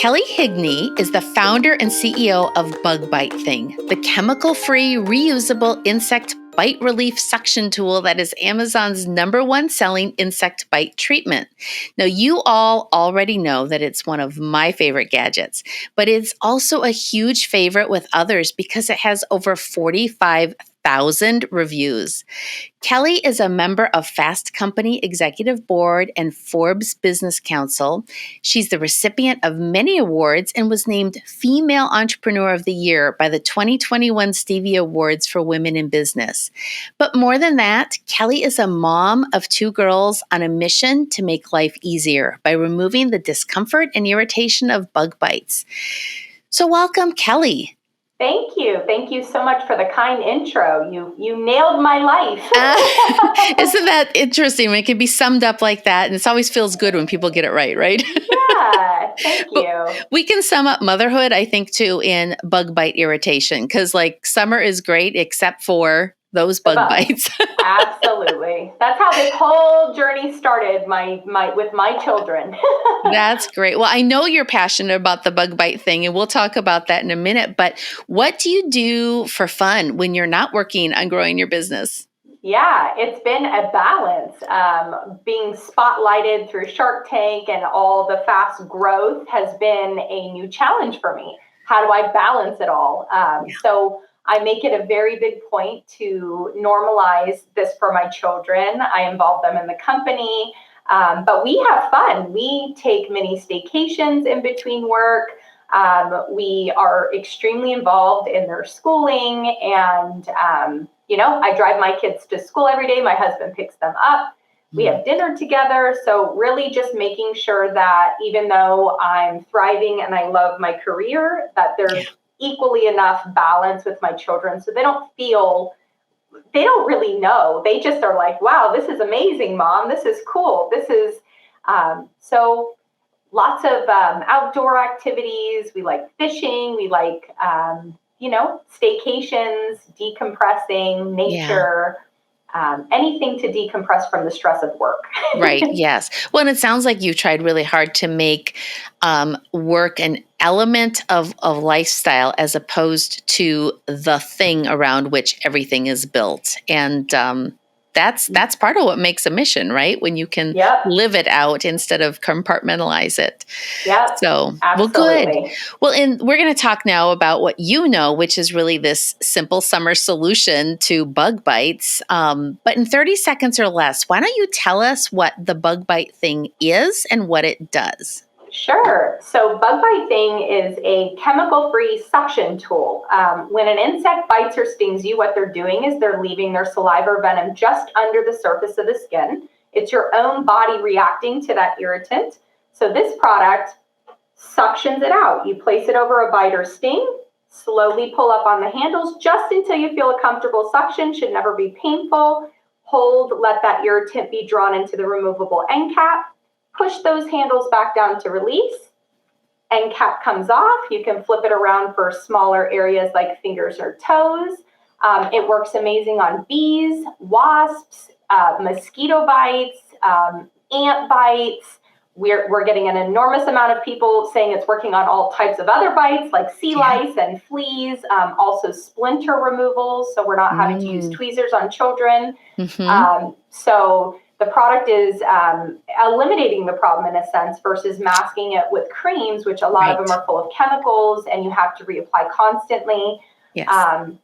Kelley Higney is the founder and CEO of Bug Bite Thing, the chemical-free, reusable insect bite relief suction tool that is Amazon's #1 selling insect bite treatment. Now, you all already know that it's one of my favorite gadgets, but it's also a huge favorite with others because it has over 45,000 reviews. Kelley is a member of Fast Company Executive Board and Forbes Business Council. She's the recipient of many awards and was named Female Entrepreneur of the Year by the 2021 Stevie Awards for Women in Business. But more than that, Kelley is a mom of 2 girls on a mission to make life easier by removing the discomfort and irritation of bug bites. So welcome, Kelley. Thank you. Thank you so much for the kind intro. You nailed my life. Isn't that interesting when it can be summed up like that? And it always feels good when people get it right? Yeah, thank you. We can sum up motherhood, I think, too, in bug bite irritation. Because summer is great except for those bug bites. Absolutely. That's how this whole journey started with my children. That's great. Well, I know you're passionate about the bug bite thing, and we'll talk about that in a minute. But what do you do for fun when you're not working on growing your business? Yeah, it's been a balance. Being spotlighted through Shark Tank and all the fast growth has been a new challenge for me. How do I balance it all? So I make it a very big point to normalize this for my children. I involve them in the company, but we have fun. We take mini staycations in between work. We are extremely involved in their schooling, and I drive my kids to school every day. My husband picks them up. We have dinner together. So really just making sure that even though I'm thriving and I love my career, that there's equally enough balance with my children so they don't really know. They just are like, wow, this is amazing, Mom. This is cool. This is so lots of outdoor activities. We like fishing. We like, staycations, decompressing, nature, anything to decompress from the stress of work. Right. Yes. Well, and it sounds like you tried really hard to make work an element of lifestyle as opposed to the thing around which everything is built. And that's part of what makes a mission, right? When you can live it out instead of compartmentalize it. Yeah. So, absolutely. Well, good. Well, and we're going to talk now about what you know, which is really this simple summer solution to bug bites. But in 30 seconds or less, why don't you tell us what the Bug Bite Thing is and what it does? Sure. So Bug Bite Thing is a chemical-free suction tool. When an insect bites or stings you, what they're doing is they're leaving their saliva or venom just under the surface of the skin. It's your own body reacting to that irritant. So this product suctions it out. You place it over a bite or sting, slowly pull up on the handles just until you feel a comfortable suction. Should never be painful. Hold, let that irritant be drawn into the removable end cap. Push those handles back down to release. End cap comes off. You can flip it around for smaller areas like fingers or toes. It works amazing on bees, wasps, mosquito bites, ant bites. We're getting an enormous amount of people saying it's working on all types of other bites like sea lice and fleas, also splinter removals. So we're not having to use tweezers on children. So the product is eliminating the problem in a sense versus masking it with creams, which a lot of them are full of chemicals and you have to reapply constantly. Yes.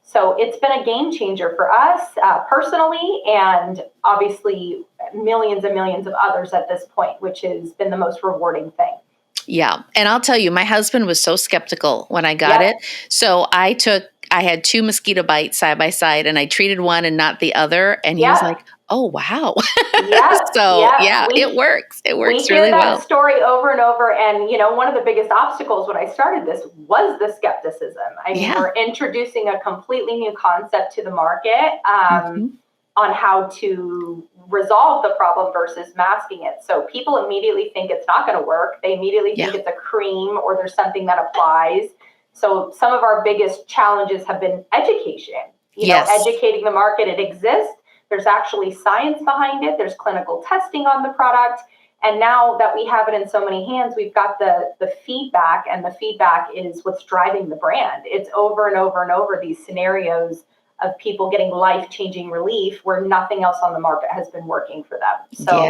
So it's been a game changer for us personally, and obviously millions and millions of others at this point, which has been the most rewarding thing. Yeah. And I'll tell you, my husband was so skeptical when I got it. So I had 2 mosquito bites side by side and I treated one and not the other. And he was like, oh, wow. It works. It works really well. We hear that story over and over. And, one of the biggest obstacles when I started this was the skepticism. I mean, we're introducing a completely new concept to the market on how to resolve the problem versus masking it. So people immediately think it's not going to work. They immediately think it's a cream or there's something that applies. So some of our biggest challenges have been education, educating the market. It exists. There's actually science behind it. There's clinical testing on the product. And now that we have it in so many hands, we've got the feedback, and the feedback is what's driving the brand. It's over and over and over these scenarios of people getting life-changing relief where nothing else on the market has been working for them. So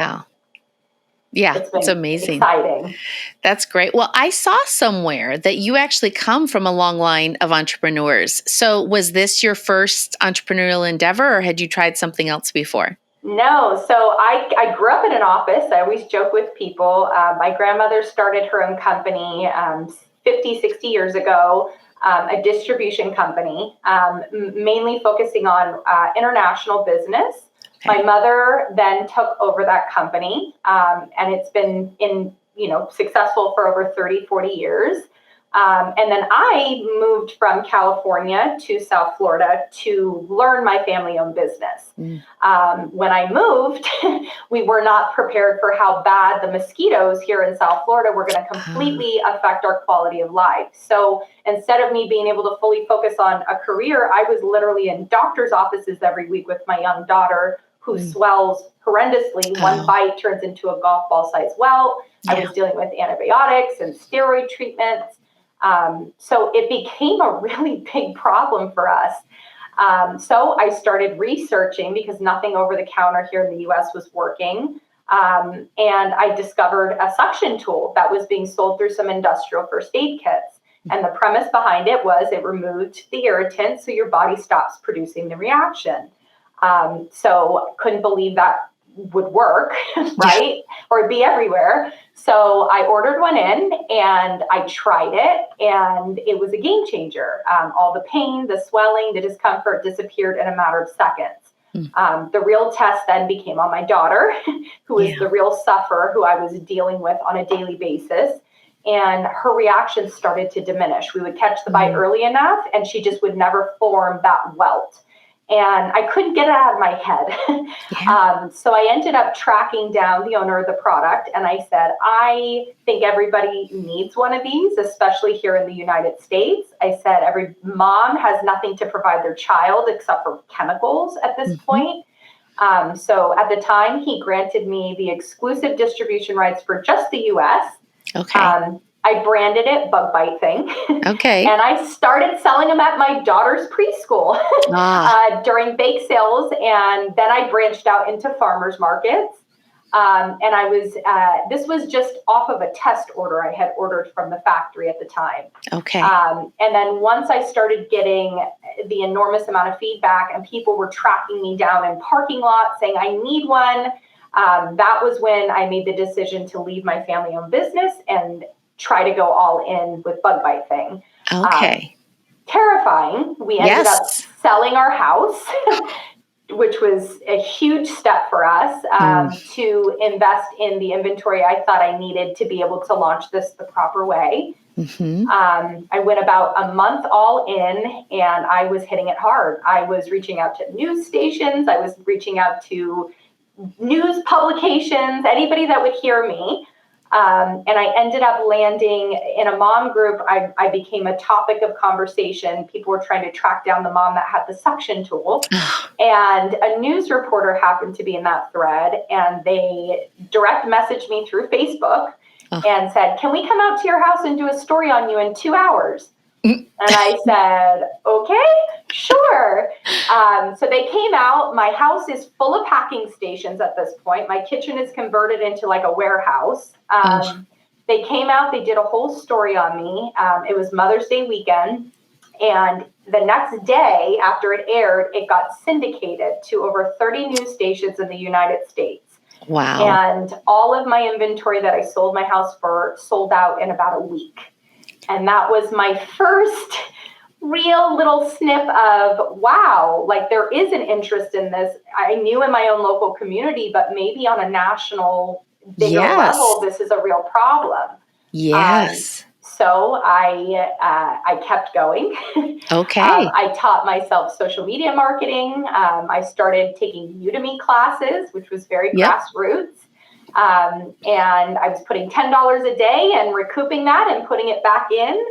yeah, it's been amazing. Exciting. That's great. Well, I saw somewhere that you actually come from a long line of entrepreneurs. So was this your first entrepreneurial endeavor, or had you tried something else before? No. So I grew up in an office. I always joke with people. My grandmother started her own company 50, 60 years ago, a distribution company, mainly focusing on international business. Okay. My mother then took over that company, and it's been successful for over 30, 40 years. And then I moved from California to South Florida to learn my family-owned business. When I moved, we were not prepared for how bad the mosquitoes here in South Florida were going to completely affect our quality of life. So instead of me being able to fully focus on a career, I was literally in doctor's offices every week with my young daughter, who swells horrendously. One bite turns into a golf ball size welt. I was dealing with antibiotics and steroid treatments. So it became a really big problem for us. So I started researching because nothing over the counter here in the US was working. And I discovered a suction tool that was being sold through some industrial first aid kits. And the premise behind it was it removed the irritant so your body stops producing the reaction. So couldn't believe that would work, right? Or be everywhere. So I ordered one in and I tried it, and it was a game changer. All the pain, the swelling, the discomfort disappeared in a matter of seconds. The real test then became on my daughter, who is the real sufferer, who I was dealing with on a daily basis. And her reactions started to diminish. We would catch the bite early enough, and she just would never form that welt. And I couldn't get it out of my head. So I ended up tracking down the owner of the product. And I said, I think everybody needs one of these, especially here in the United States. I said, every mom has nothing to provide their child except for chemicals at this point. So at the time, he granted me the exclusive distribution rights for just the US. I branded it Bug Bite Thing. And I started selling them at my daughter's preschool during bake sales. And then I branched out into farmers markets. And I was, this was just off of a test order I had ordered from the factory at the time. And then once I started getting the enormous amount of feedback and people were tracking me down in parking lots saying, I need one. That was when I made the decision to leave my family-owned business and try to go all in with Bug Bite Thing. Terrifying. We ended up selling our house, which was a huge step for us to invest in the inventory I thought I needed to be able to launch this the proper way. I went about a month all in, and I was hitting it hard. I was reaching out to news stations. I was reaching out to news publications, anybody that would hear me. And I ended up landing in a mom group. I became a topic of conversation. People were trying to track down the mom that had the suction tool. And a news reporter happened to be in that thread, and they direct messaged me through Facebook and said, can we come out to your house and do a story on you in 2 hours? And I said, okay, sure. So they came out. My house is full of packing stations at this point. My kitchen is converted into like a warehouse. They came out. They did a whole story on me. It was Mother's Day weekend. And the next day after it aired, it got syndicated to over 30 news stations in the United States. And all of my inventory that I sold my house for sold out in about a week. And that was my first real little snip of, wow, like there is an interest in this. I knew in my own local community, but maybe on a national, bigger level, this is a real problem. So I kept going. I taught myself social media marketing. I started taking Udemy classes, which was very grassroots. And I was putting $10 a day and recouping that and putting it back in.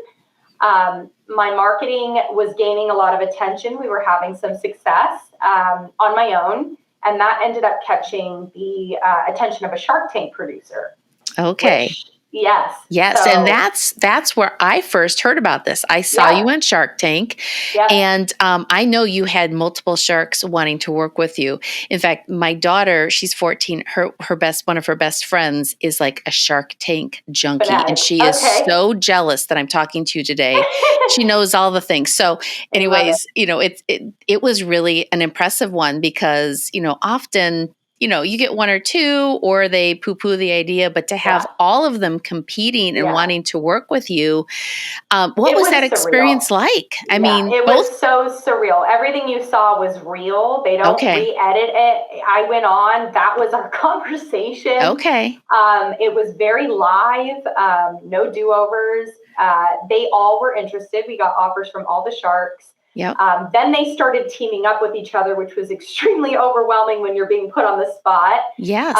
My marketing was gaining a lot of attention. We were having some success on my own. And that ended up catching the attention of a Shark Tank producer. Okay. Yes. Yes, So, and that's where I first heard about this. I saw you on Shark Tank, and I know you had multiple sharks wanting to work with you. In fact, my daughter, she's 14. One of her best friends is like a Shark Tank junkie, and she is so jealous that I'm talking to you today. She knows all the things. So, anyways, it was really an impressive one because often, you get one or two or they poo-poo the idea, but to have all of them competing and wanting to work with you, what was that experience like? I mean, it was so surreal. Everything you saw was real. They don't re-edit it. I went on. That was our conversation. Okay. It was very live, no do-overs. They all were interested. We got offers from all the sharks. Yep. Then they started teaming up with each other, which was extremely overwhelming when you're being put on the spot. Yes.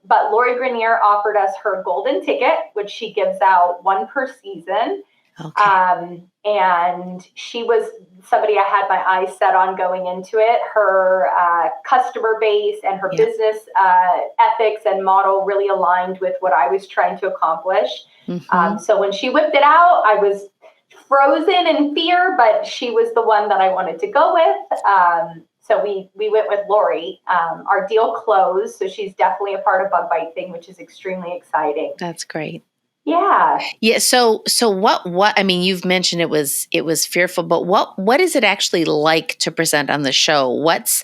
But Lori Grenier offered us her golden ticket, which she gives out one per season. Okay. And she was somebody I had my eyes set on going into it. Her customer base and her business ethics and model really aligned with what I was trying to accomplish. Mm-hmm. So when she whipped it out, I was frozen in fear, but she was the one that I wanted to go with. So we went with Lori. Our deal closed, so she's definitely a part of Bug Bite Thing, which is extremely exciting. That's great. Yeah. Yeah. So what, I mean, you've mentioned it was fearful, but what is it actually like to present on the show? What's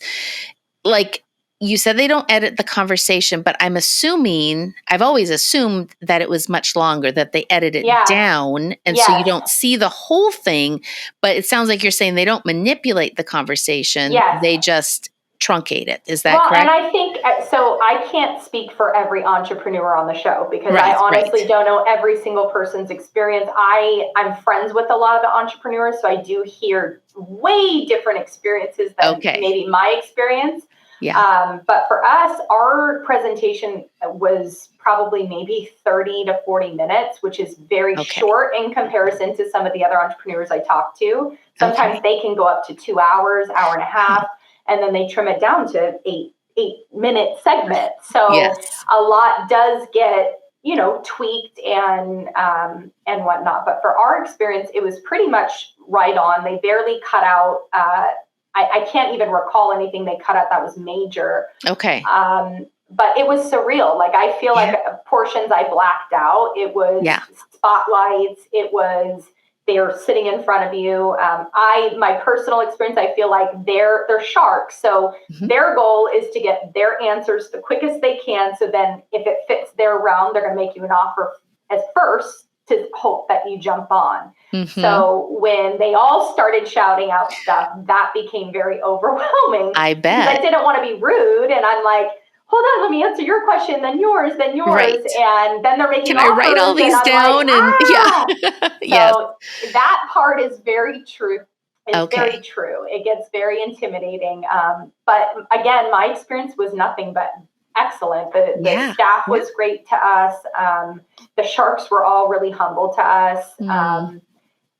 like, you said they don't edit the conversation, but I've always assumed that it was much longer, that they edit it down. And so you don't see the whole thing, but it sounds like you're saying they don't manipulate the conversation. Yes. They just truncate it. Is that correct? And I think, so I can't speak for every entrepreneur on the show because I honestly don't know every single person's experience. I'm friends with a lot of the entrepreneurs, so I do hear way different experiences than maybe my experience. Yeah. But for us, our presentation was probably maybe 30 to 40 minutes, which is very short in comparison to some of the other entrepreneurs I talk to. Sometimes they can go up to 2 hours, hour and a half, and then they trim it down to 8-minute segments. So a lot does get, tweaked and whatnot. But for our experience, it was pretty much right on. They barely cut out, I can't even recall anything they cut out that was major. Okay. But it was surreal. Like, I feel like portions I blacked out. It was spotlights. It was, they're sitting in front of you. My personal experience, I feel like they're sharks. So their goal is to get their answers the quickest they can. So then if it fits their realm, they're going to make you an offer as first to hope that you jump on. Mm-hmm. So when they all started shouting out stuff, that became very overwhelming. I bet. I didn't want to be rude. And I'm like, hold on, let me answer your question, then yours. Right. And then they're making offers. Can I write all these down? So that part is very true. It's very true. It gets very intimidating. But again, my experience was nothing but excellent. The staff was great to us. The sharks were all really humble to us.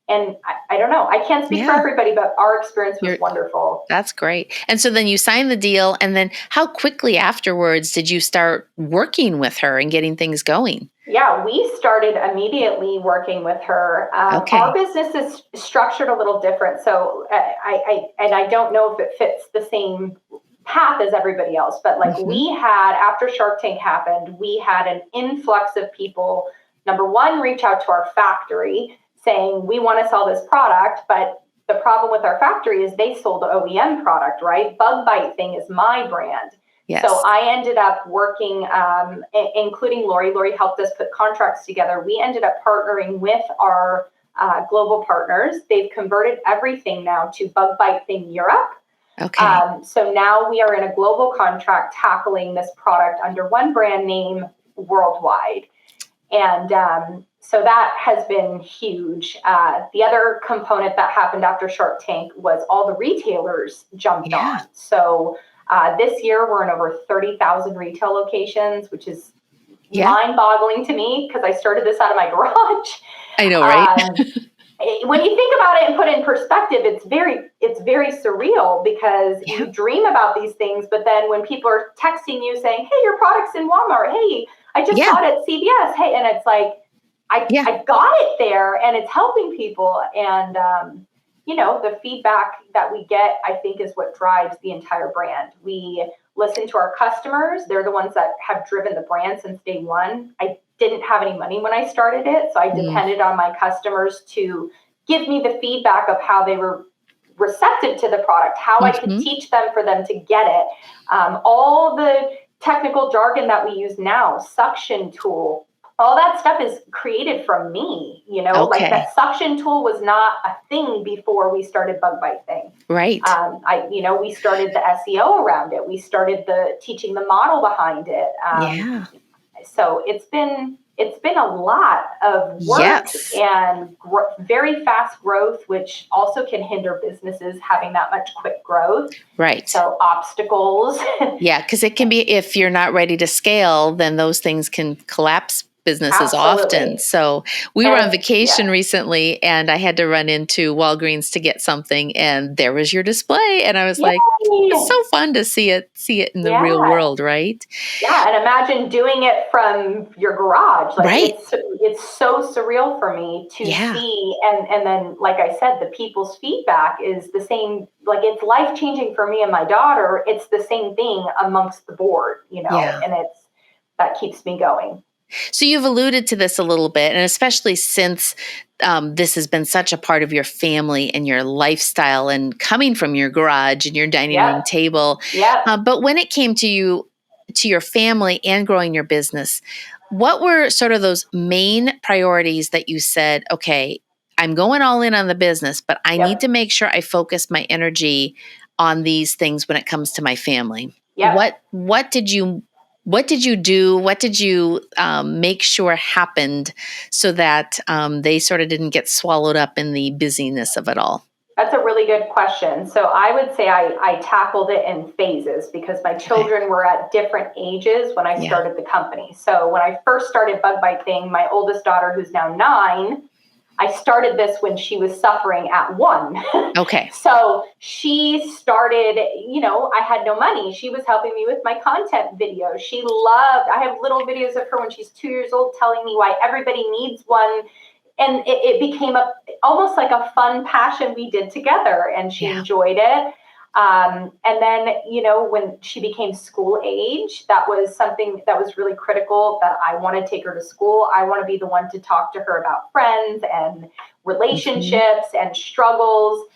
And I don't know, I can't speak for everybody, but our experience was wonderful. That's great. And so then you signed the deal, and then how quickly afterwards did you start working with her and getting things going? Yeah, we started immediately working with her. Our business is structured a little different. So I don't know if it fits the same path as everybody else, but like we had, after Shark Tank happened, we had an influx of people, number one, reach out to our factory saying, we want to sell this product, but the problem with our factory is they sold OEM product, right? Bug Bite Thing is my brand. Yes. So I ended up working, including Lori. Lori helped us put contracts together. We ended up partnering with our global partners. They've converted everything now to Bug Bite Thing Europe. Okay. So now we are in a global contract tackling this product under one brand name worldwide. And so that has been huge. The other component that happened after Shark Tank was all the retailers jumped on. So this year we're in over 30,000 retail locations, which is mind-boggling to me because I started this out of my garage. I know, right? when you think about it and put it in perspective, it's very surreal because Yeah. you dream about these things, but then when people are texting you saying, "Hey, your product's in Walmart. Hey, I just Yeah. saw it at CVS. Hey," and it's like, Yeah. I got it there, and it's helping people. And the feedback that we get, I think, is what drives the entire brand. We listen to our customers. They're the ones that have driven the brand since day one. I didn't have any money when I started it, so I depended on my customers to give me the feedback of how they were receptive to the product, how I could teach them for them to get it. All the technical jargon that we use now, suction tool, all that stuff is created from me, like Okay. that suction tool was not a thing before we started Bug Bite Thing. Right. We started the SEO around it. We started teaching the model behind it. Yeah. So it's been a lot of work. Yes. And very fast growth, which also can hinder businesses having that much quick growth. Right. So obstacles. Yeah, because it can be, if you're not ready to scale, then those things can collapse businesses often. So we were on vacation recently, and I had to run into Walgreens to get something, and there was your display, and I was like, it's so fun to see it in the real world, right? Yeah, and imagine doing it from your garage. Like, right. It's so surreal for me to see, and then, like I said, the people's feedback is the same. Like, it's life-changing for me and my daughter. It's the same thing amongst the board, and that keeps me going. So you've alluded to this a little bit, and especially since this has been such a part of your family and your lifestyle, and coming from your garage and your dining room table. But when it came to your family and growing your business, what were sort of those main priorities that you said, okay, I'm going all in on the business, but I need to make sure I focus my energy on these things when it comes to my family? What did you do? What did you make sure happened so that they sort of didn't get swallowed up in the busyness of it all? That's a really good question. So I would say I tackled it in phases because my children were at different ages when I started the company. So when I first started Bug Bite Thing, my oldest daughter, who's now 9, I started this when she was suffering at 1. Okay. So she started, I had no money. She was helping me with my content videos. I have little videos of her when she's 2 years old telling me why everybody needs one. And it became almost like a fun passion we did together, and she enjoyed it. And then, when she became school age, that was something that was really critical, that I want to take her to school. I want to be the one to talk to her about friends and relationships and struggles.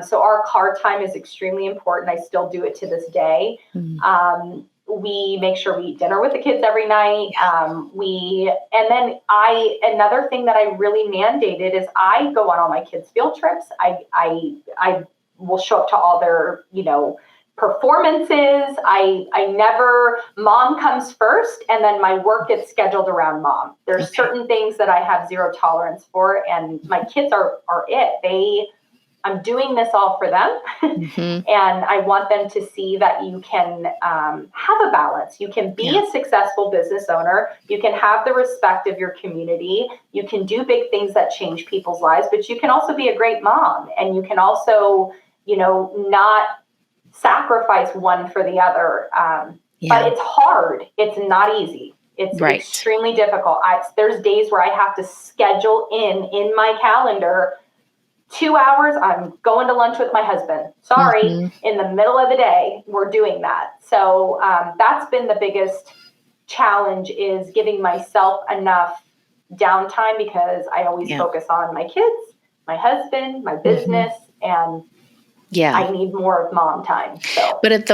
So our car time is extremely important. I still do it to this day. We make sure we eat dinner with the kids every night. Another thing that I really mandated is I go on all my kids' field trips. I will show up to all their, performances. Mom comes first, and then my work gets scheduled around mom. There's certain things that I have zero tolerance for, and my kids are it. I'm doing this all for them. And I want them to see that you can have a balance. You can be a successful business owner. You can have the respect of your community. You can do big things that change people's lives, but you can also be a great mom. And you can also, not sacrifice one for the other. But it's hard. It's not easy. It's extremely difficult. There's days where I have to schedule in my calendar 2 hours, I'm going to lunch with my husband. Sorry, in the middle of the day, we're doing that. So that's been the biggest challenge, is giving myself enough downtime, because I always focus on my kids, my husband, my business, and I need more of mom time. So. But at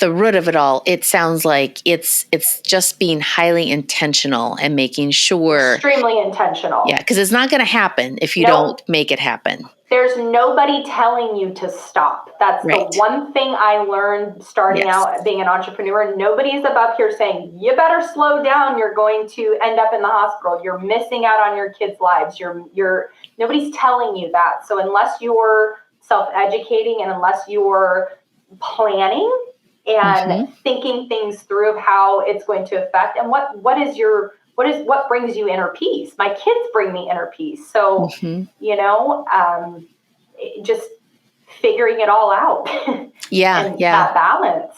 the root of it all, it sounds like it's just being highly intentional and making sure. Extremely intentional. Yeah, because it's not going to happen if you don't make it happen. There's nobody telling you to stop. That's the one thing I learned starting out being an entrepreneur. Nobody's above here saying, you better slow down. You're going to end up in the hospital. You're missing out on your kids' lives. Nobody's telling you that. So unless you're self-educating, and unless you're planning and thinking things through of how it's going to affect, and what is your what brings you inner peace? My kids bring me inner peace. So, just figuring it all out Yeah. and Yeah. that balance.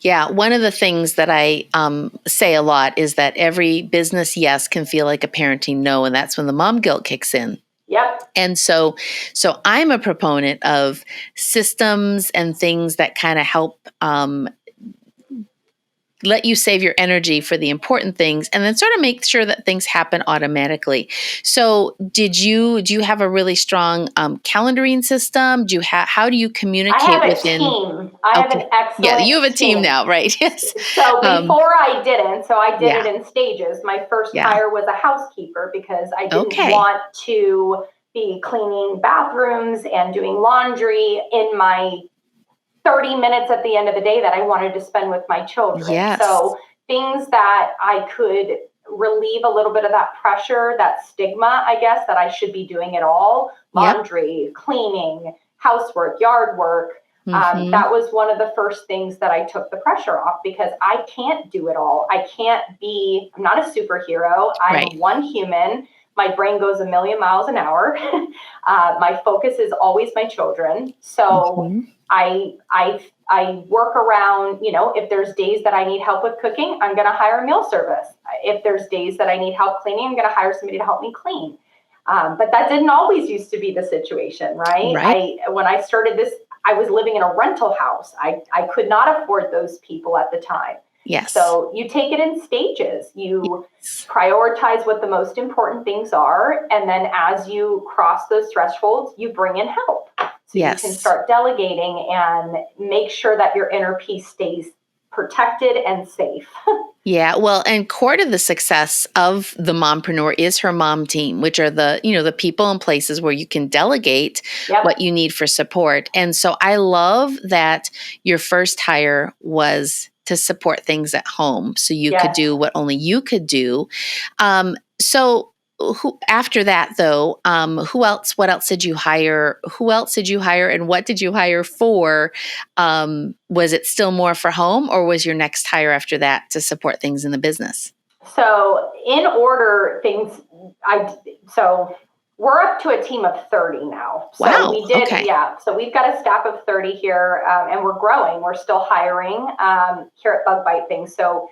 Yeah. One of the things that I say a lot is that every business yes can feel like a parenting no. And that's when the mom guilt kicks in. Yep. And so I'm a proponent of systems and things that kind of help let you save your energy for the important things and then sort of make sure that things happen automatically. So do you have a really strong calendaring system? How do you communicate I have a within? team. I have an excellent Yeah, you have a team now, right? Yes. So before I didn't. So I did Yeah. it in stages. My first Yeah. hire was a housekeeper because I didn't Okay. want to be cleaning bathrooms and doing laundry in my 30 minutes at the end of the day that I wanted to spend with my children. Yes. So things that I could relieve a little bit of that pressure, that stigma, I guess, that I should be doing it all. Laundry, cleaning, housework, yard work. That was one of the first things that I took the pressure off because I can't do it all. I'm not a superhero. I'm one human. My brain goes a million miles an hour. My focus is always my children. So I work around, if there's days that I need help with cooking, I'm going to hire a meal service. If there's days that I need help cleaning, I'm going to hire somebody to help me clean. But that didn't always used to be the situation, right? When I started this, I was living in a rental house. I could not afford those people at the time. Yes. So you take it in stages. You prioritize what the most important things are. And then as you cross those thresholds, you bring in help. So you can start delegating and make sure that your inner peace stays protected and safe. Yeah, well, and core to the success of the mompreneur is her mom team, which are the people and places where you can delegate what you need for support. And so I love that your first hire was to support things at home so you could do what only you could do. After that, though, what else did you hire? Who else did you hire and what did you hire for? Was it still more for home or was your next hire after that to support things in the business? So in order so we're up to a team of 30 now. So wow. So we've got a staff of 30 here and we're growing. We're still hiring here at Bug Bite Thing. So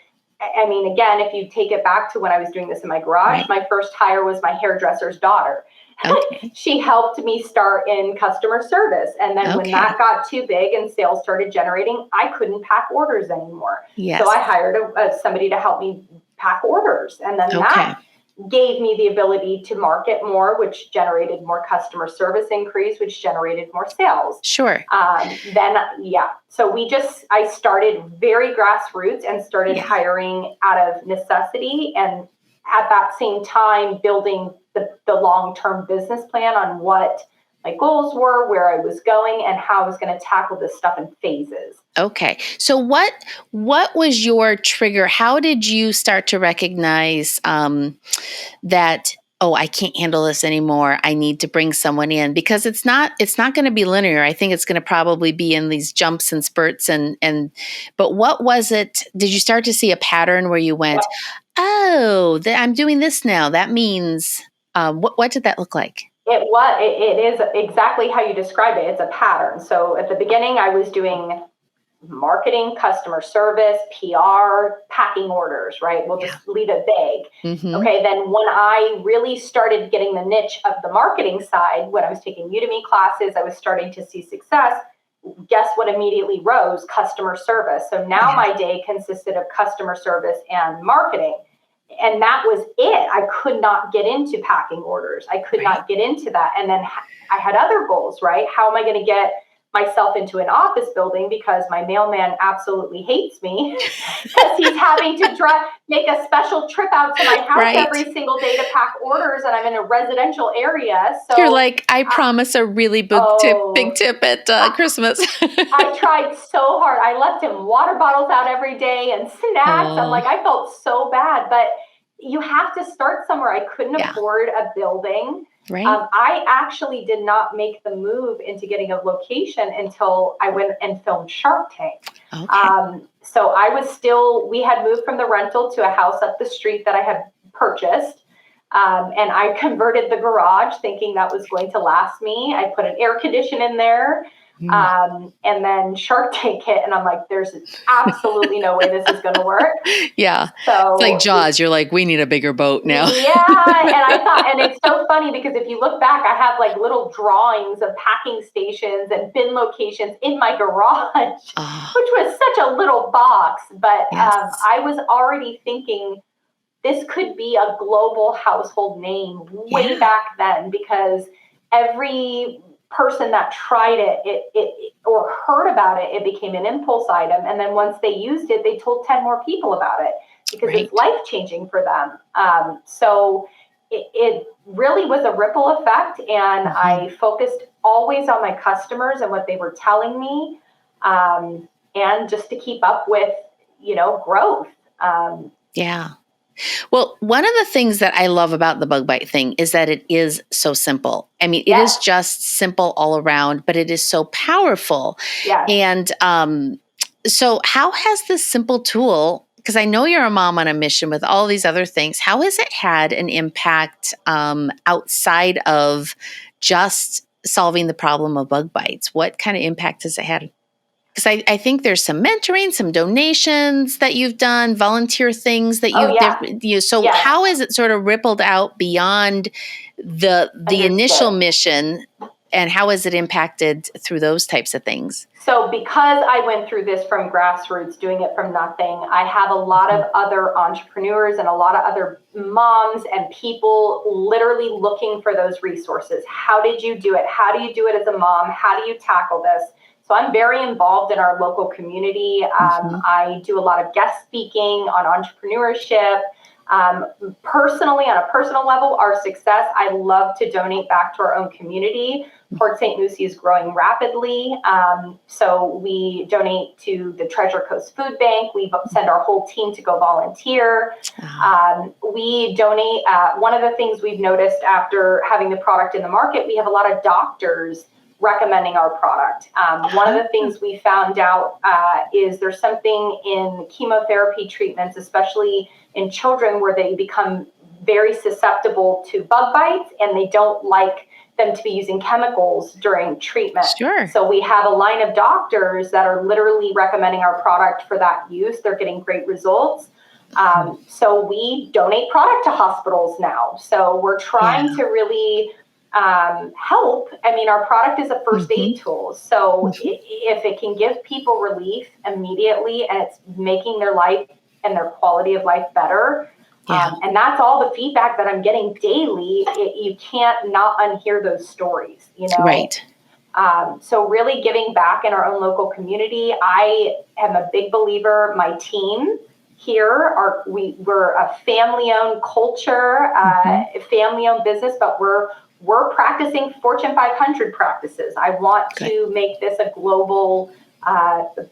I mean, again, if you take it back to when I was doing this in my garage, my first hire was my hairdresser's daughter. Okay. She helped me start in customer service. And then when that got too big and sales started generating, I couldn't pack orders anymore. Yes. So I hired somebody to help me pack orders. And then that gave me the ability to market more, which generated more customer service increase, which generated more sales. Sure. So I started very grassroots and started hiring out of necessity. And at that same time, building the long-term business plan on what my goals were, where I was going, and how I was going to tackle this stuff in phases. Okay. So what was your trigger? How did you start to recognize that, I can't handle this anymore. I need to bring someone in because it's not going to be linear. I think it's going to probably be in these jumps and spurts but what was it? Did you start to see a pattern where you went, I'm doing this now. That means, what did that look like? It is exactly how you describe it. It's a pattern. So at the beginning, I was doing marketing, customer service, PR, packing orders, right? We'll just leave it vague. Okay. Then when I really started getting the niche of the marketing side, when I was taking Udemy classes, I was starting to see success. Guess what immediately rose? Customer service. So now my day consisted of customer service and marketing. And that was it. I could not get into packing orders. I could not get into that. And then I had other goals, right? How am I going to get myself into an office building because my mailman absolutely hates me because he's having to make a special trip out to my house every single day to pack orders, and I'm in a residential area. So you're like, I promise a really big tip at Christmas. I tried so hard. I left him water bottles out every day and snacks. I'm like, I felt so bad, but you have to start somewhere. I couldn't afford a building. Right. I actually did not make the move into getting a location until I went and filmed Shark Tank. Okay. So we had moved from the rental to a house up the street that I had purchased. And I converted the garage thinking that was going to last me. I put an air condition in there. And then Shark Tank hit, and I'm like, there's absolutely no way this is going to work. Yeah. So it's like Jaws. You're like, we need a bigger boat now. Yeah. And I thought, and it's so funny because if you look back, I have like little drawings of packing stations and bin locations in my garage, which was such a little box. But Yes. I was already thinking this could be a global household name way back then, because every person that tried it or heard about it, it became an impulse item. And then once they used it, they told 10 more people about it because it's life-changing for them. So it really was a ripple effect. And I focused always on my customers and what they were telling me, and just to keep up with, growth. Yeah. Well, one of the things that I love about the bug bite thing is that it is so simple. I mean, it is just simple all around, but it is so powerful. And so how has this simple tool, because I know you're a mom on a mission with all these other things, how has it had an impact outside of just solving the problem of bug bites? What kind of impact has it had? Because I think there's some mentoring, some donations that you've done, volunteer things that you've So how has it sort of rippled out beyond the initial mission, and how has it impacted through those types of things? So because I went through this from grassroots, doing it from nothing, I have a lot of other entrepreneurs and a lot of other moms and people literally looking for those resources. How did you do it? How do you do it as a mom? How do you tackle this? So I'm very involved in our local community. I do a lot of guest speaking on entrepreneurship. Personally, on a personal level, our success, I love to donate back to our own community. Port St. Lucie is growing rapidly. So we donate to the Treasure Coast Food Bank. We send our whole team to go volunteer. We donate. One of the things we've noticed after having the product in the market, we have a lot of doctors recommending our product. One of the things we found out is there's something in chemotherapy treatments, especially in children, where they become very susceptible to bug bites, and they don't like them to be using chemicals during treatment. So we have a line of doctors that are literally recommending our product for that use. They're getting great results. So we donate product to hospitals now. So we're trying to really help. I mean, our product is a first aid tool. So if it can give people relief immediately and it's making their life and their quality of life better, and that's all the feedback that I'm getting daily, you can't not unhear those stories, So really giving back in our own local community. I am a big believer. My team here we're a family-owned culture, a family-owned business, but we're practicing Fortune 500 practices. I want to make this a global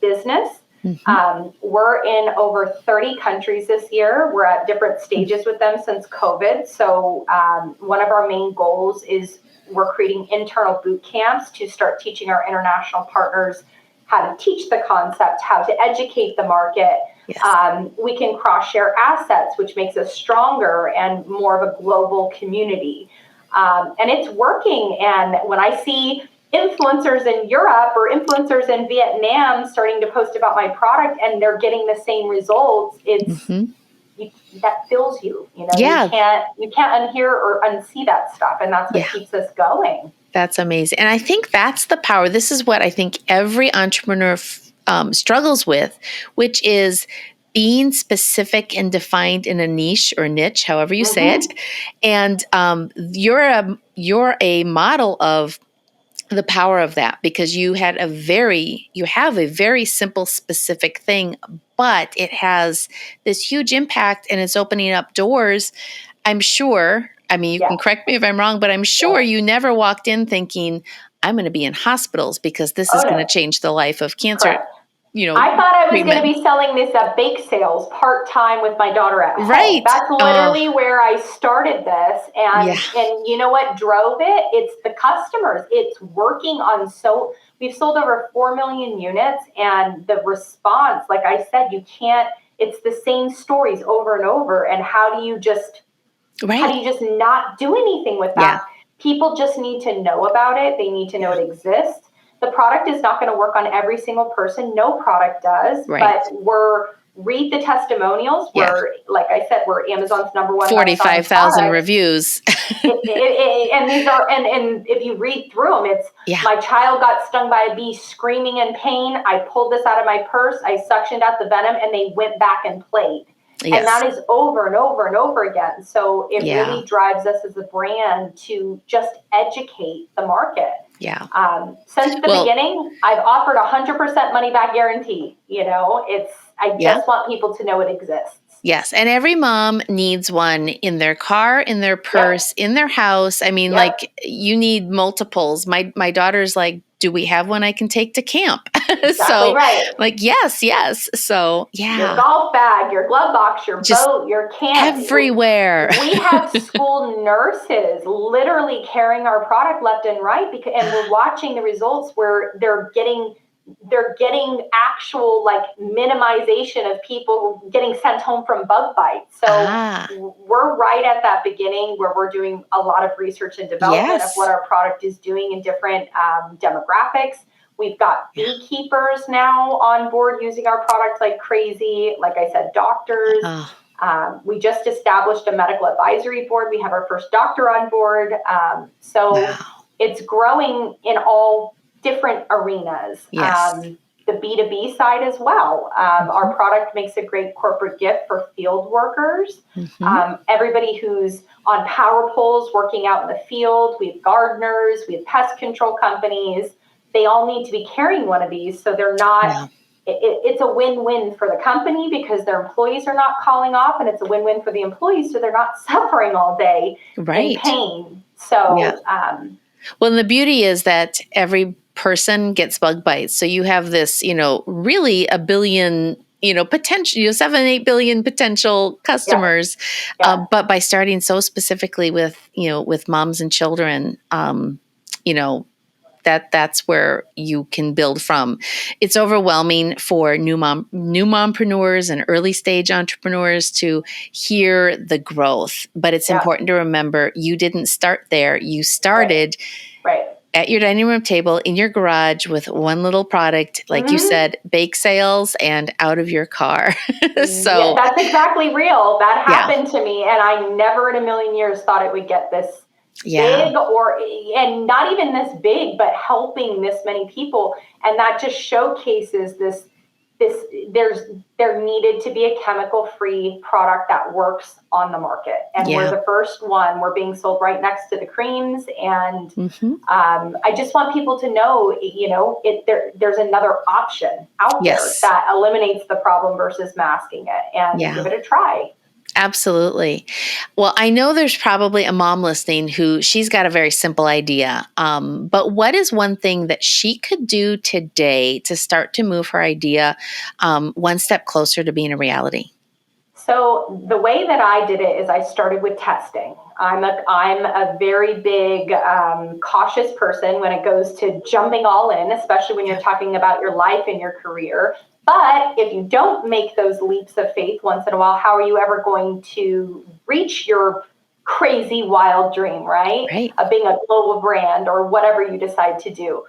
business. We're in over 30 countries this year. We're at different stages with them since COVID. So one of our main goals is we're creating internal boot camps to start teaching our international partners how to teach the concept, how to educate the market. We can cross-share assets, which makes us stronger and more of a global community. And it's working. And when I see influencers in Europe or influencers in Vietnam starting to post about my product and they're getting the same results, it's that fills you. You can't unhear or unsee that stuff, and that's what keeps us going. That's amazing. And I think that's the power. This is what I think every entrepreneur struggles with, which is being specific and defined in a niche or niche, however you say it. And you're a model of the power of that, because you have a very simple, specific thing, but it has this huge impact and it's opening up doors. I'm sure, I mean, you can correct me if I'm wrong, but I'm sure you never walked in thinking, I'm going to be in hospitals because this is going to change the life of cancer. I thought I was going to be selling this at bake sales part-time with my daughter at home. That's literally where I started this. And you know what drove it? It's the customers. It's working on we've sold over 4 million units, and the response, like I said, it's the same stories over and over. And how do you just How Right. do you just not do anything with Yeah. that? People just need to know about it. They need to know Yeah. it exists. The product is not going to work on every single person. No product does, Right. but read the testimonials. Yeah. Like I said, we're Amazon's #1 best-selling 45,000 product. reviews. And these are, and if you read through them, it's Yeah. my child got stung by a bee screaming in pain. I pulled this out of my purse. I suctioned out the venom and they went back and played. And Yes. that is over and over and over again. So it Yeah. really drives us as a brand to just educate the market. Yeah. Since the Well, beginning, I've offered 100% money back guarantee. I yeah. just want people to know it exists. Yes. And every mom needs one in their car, in their purse, in their house. I mean, Yep. like you need multiples. My daughter's like, do we have one I can take to camp? Exactly So right. like, yes. So Your yeah, golf bag, your glove box, your just boat, your can. everywhere. We have school nurses literally carrying our product left and right and we're watching the results where they're getting actual like minimization of people getting sent home from bug bites. So we're right at that beginning where we're doing a lot of research and development of what Yes. our product is doing in different demographics. We've got beekeepers now on board using our product like crazy. Like I said, doctors. Oh, We just established a medical advisory board. We have our first doctor on board. So wow. it's growing in all different arenas. Yes. The B2B side as well. Our product makes a great corporate gift for field workers. Everybody who's on power poles working out in the field. We have gardeners, we have pest control companies. They all need to be carrying one of these so they're not. Yeah. It's a win-win for the company because their employees are not calling off, and it's a win-win for the employees so they're not suffering all day in pain. So, well, and the beauty is that every person gets bug bites. So you have this, really a billion, potential, 7, 8 billion potential customers. But by starting so specifically with moms and children, that's where you can build from. It's overwhelming for new mompreneurs and early stage entrepreneurs to hear the growth, but it's important to remember you didn't start there. You started at your dining room table in your garage with one little product, like you said, bake sales and out of your car. So that's exactly real. That happened to me, and I never in a million years thought it would get this big, and not even this big, but helping this many people. And that just showcases there needed to be a chemical-free product that works on the market. And we're the first one. We're being sold right next to the creams. And I just want people to know, there's another option out there that eliminates the problem versus masking it, and give it a try. Absolutely. Well, I know there's probably a mom listening who she's got a very simple idea. But what is one thing that she could do today to start to move her idea one step closer to being a reality? So the way that I did it is I started with testing. I'm a very big cautious person when it goes to jumping all in, especially when you're talking about your life and your career. But if you don't make those leaps of faith once in a while, how are you ever going to reach your crazy wild dream, right? Of being a global brand or whatever you decide to do.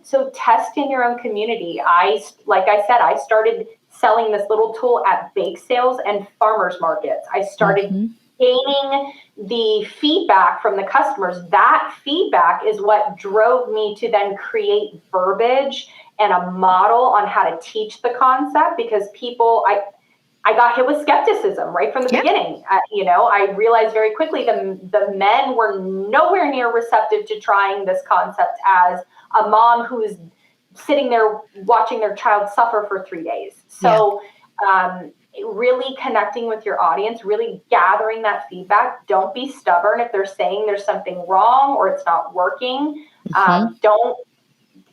So test in your own community. Like I said, I started selling this little tool at bake sales and farmers markets. I started gaining the feedback from the customers. That feedback is what drove me to then create verbiage and a model on how to teach the concept, because I got hit with skepticism right from the beginning. I realized very quickly the men were nowhere near receptive to trying this concept as a mom who's sitting there watching their child suffer for 3 days. So really connecting with your audience, really gathering that feedback. Don't be stubborn if they're saying there's something wrong or it's not working.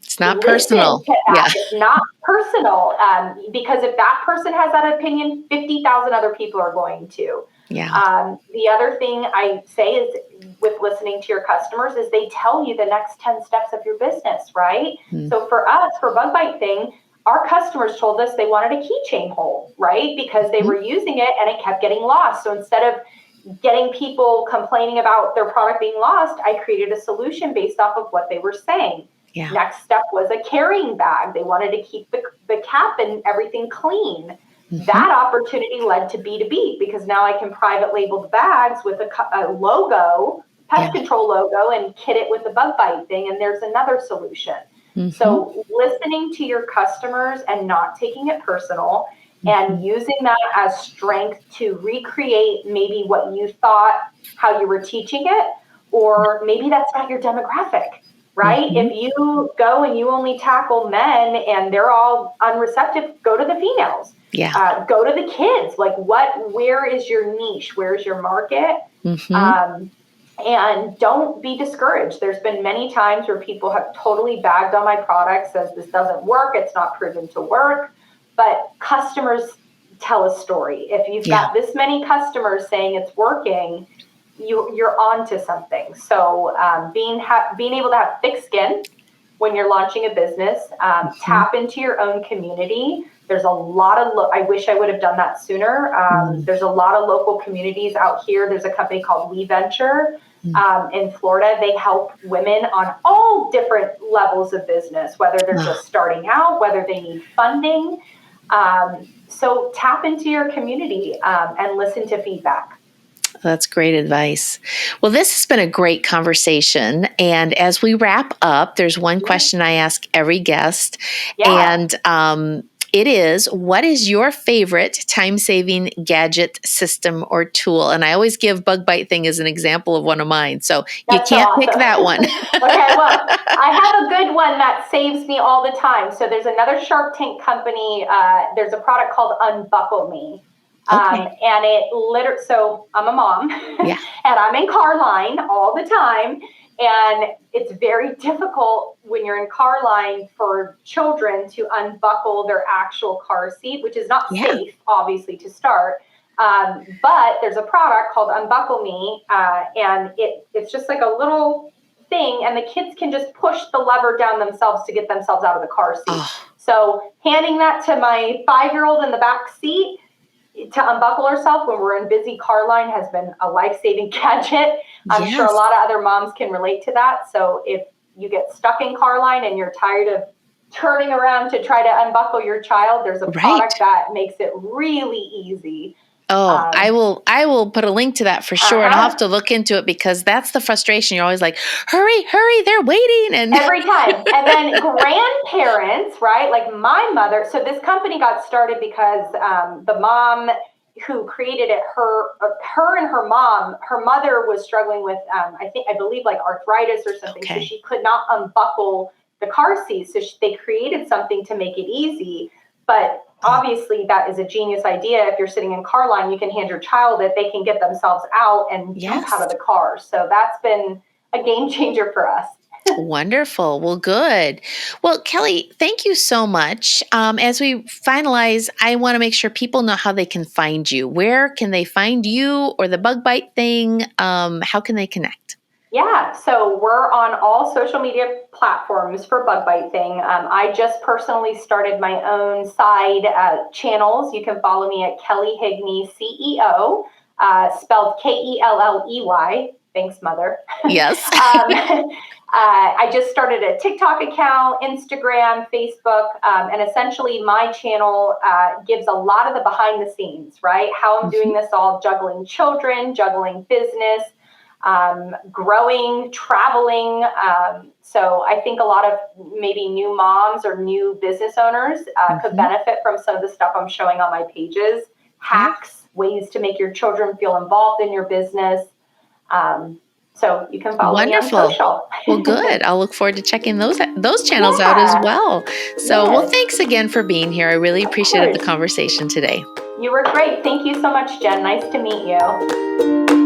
It's not personal. It's not personal, because if that person has that opinion, 50,000 other people are going to. The other thing I say is, with listening to your customers, is they tell you the next 10 steps of your business, right? So for us, for Bug Bite Thing, our customers told us they wanted a keychain hole, right? Because they were using it and it kept getting lost. So instead of getting people complaining about their product being lost, I created a solution based off of what they were saying. Yeah. Next step was a carrying bag. They wanted to keep the cap and everything clean. That opportunity led to B2B, because now I can private label the bags with a logo, pest control logo, and kit it with the bug bite thing. And there's another solution. So listening to your customers and not taking it personal, and using that as strength to recreate maybe what you thought, how you were teaching it, or maybe that's not your demographic, right? If you go and you only tackle men and they're all unreceptive, go to the females. Yeah. Go to the kids. Like, where is your niche? Where's your market? And don't be discouraged. There's been many times where people have totally bagged on my product, says this doesn't work, it's not proven to work. But customers tell a story. If you've got this many customers saying it's working, you're on to something. So being able to have thick skin when you're launching a business, tap into your own community. There's a lot of, I wish I would have done that sooner. There's a lot of local communities out here. There's a company called We Venture in Florida. They help women on all different levels of business, whether they're just starting out, whether they need funding. So tap into your community and listen to feedback. That's great advice. Well, this has been a great conversation. And as we wrap up, there's one question I ask every guest. And it is, what is your favorite time-saving gadget, system, or tool? And I always give Bug Bite Thing as an example of one of mine. So you can't pick that one. Okay, well, I have a good one that saves me all the time. So there's another Shark Tank company. There's a product called Unbuckle Me. And it literally, so I'm a mom and I'm in car line all the time. And it's very difficult when you're in car line for children to unbuckle their actual car seat, which is not safe, obviously, to start. But there's a product called Unbuckle Me, and it's just like a little thing, and the kids can just push the lever down themselves to get themselves out of the car seat. So handing that to my 5-year-old in the back seat to unbuckle herself when we're in busy car line has been a life-saving gadget. I'm sure a lot of other moms can relate to that. So if you get stuck in car line and you're tired of turning around to try to unbuckle your child, there's a product that makes it really easy. I will put a link to that for sure. And I'll have to look into it, because that's the frustration. You're always like, hurry, they're waiting. And every time. And then grandparents, right? Like my mother. So this company got started because the mom who created it, her and her mom, her mother was struggling with, I believe like arthritis or something. So she could not unbuckle the car seat. So they created something to make it easy. But obviously, that is a genius idea. If you're sitting in car line, you can hand your child it. They can get themselves out and jump out of the car. So that's been a game changer for us. Wonderful. Well, good. Well, Kelley, thank you so much. As we finalize, I want to make sure people know how they can find you. Where can they find you or the Bug Bite Thing? How can they connect? Yeah, so we're on all social media platforms for Bug Bite Thing. I just personally started my own side channels. You can follow me at Kelley Higney, CEO, spelled Kelley. Thanks, Mother. Yes. I just started a TikTok account, Instagram, Facebook, and essentially my channel gives a lot of the behind the scenes, right? How I'm doing this all, juggling children, juggling business, growing, traveling. So I think a lot of maybe new moms or new business owners could benefit from some of the stuff I'm showing on my pages. Hacks, ways to make your children feel involved in your business. So you can follow me on social. Well, good. I'll look forward to checking those channels out as well. So, well, thanks again for being here. I really appreciated the conversation today. You were great. Thank you so much, Jen. Nice to meet you.